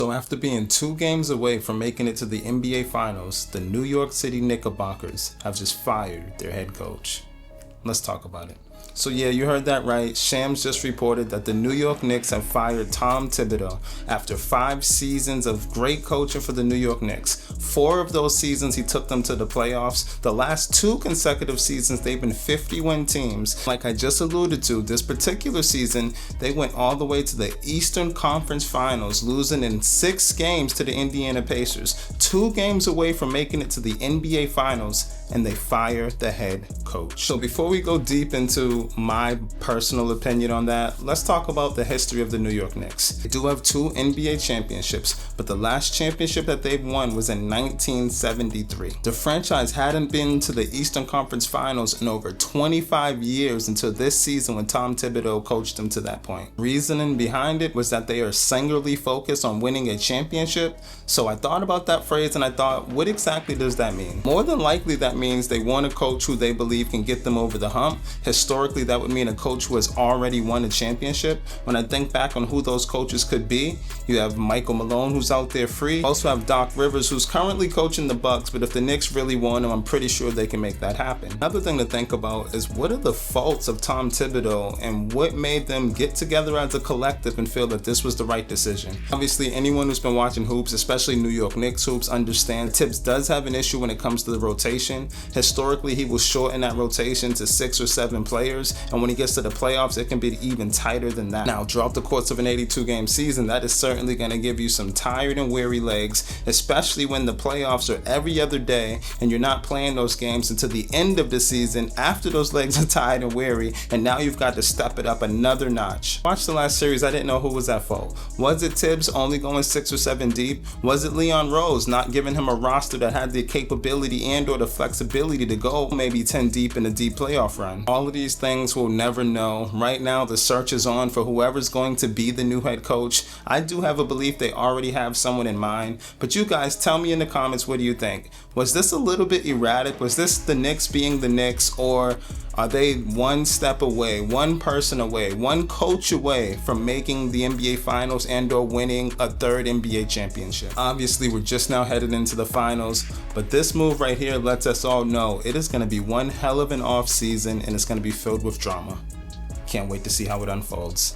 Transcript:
So after being 2 games away from making it to the NBA Finals, the New York City Knickerbockers have just fired their head coach. Let's talk about it. So yeah, you heard that right. Shams just reported that the New York Knicks have fired Tom Thibodeau after 5 seasons of great coaching for the New York Knicks. 4 of those seasons he took them to the playoffs. The last 2 consecutive seasons they've been 50-win teams. Like I just alluded to, this particular season they went all the way to the Eastern Conference Finals, losing in 6 games to the Indiana Pacers. 2 games away from making it to the NBA Finals, and they fire the head coach. So before we go deep into my personal opinion on that, let's talk about the history of the New York Knicks. They do have 2 NBA championships, but the last championship that they've won was in 1973. The franchise hadn't been to the Eastern Conference Finals in over 25 years until this season when Tom Thibodeau coached them to that point. Reasoning behind it was that they are singularly focused on winning a championship. So I thought about that phrase and I thought, what exactly does that mean? More than likely that means they want a coach who they believe can get them over the hump. Historically, that would mean a coach who has already won a championship. When I think back on who those coaches could be, you have Michael Malone, who's out there free. You also have Doc Rivers, who's currently coaching the Bucks, but if the Knicks really want him, I'm pretty sure they can make that happen. Another thing to think about is what are the faults of Tom Thibodeau and what made them get together as a collective and feel that this was the right decision. Obviously, anyone who's been watching hoops, especially New York Knicks hoops, understands Tibbs does have an issue when it comes to the rotation. Historically, he will shorten that rotation to 6 or 7 players, and when he gets to the playoffs, it can be even tighter than that. Now, throughout the course of an 82-game season, that is certainly going to give you some tired and weary legs, especially when the playoffs are every other day and you're not playing those games until the end of the season after those legs are tired and weary, and now you've got to step it up another notch. Watch the last series, I didn't know who was at fault. Was it Tibbs only going 6 or 7 deep? Was it Leon Rose not giving him a roster that had the capability and or the flexibility to go maybe 10 deep in a deep playoff run? All of these things we'll never know. Right now, the search is on for whoever's going to be the new head coach. I do have a belief they already have someone in mind, but you guys tell me in the comments, what do you think? Was this a little bit erratic? Was this the Knicks being the Knicks, or are they one step away, one person away, one coach away from making the NBA Finals and or winning a 3rd NBA championship? Obviously, we're just now headed into the finals, but this move right here lets us all know it is going to be one hell of an off season and it's going to be filled with drama. Can't wait to see how it unfolds.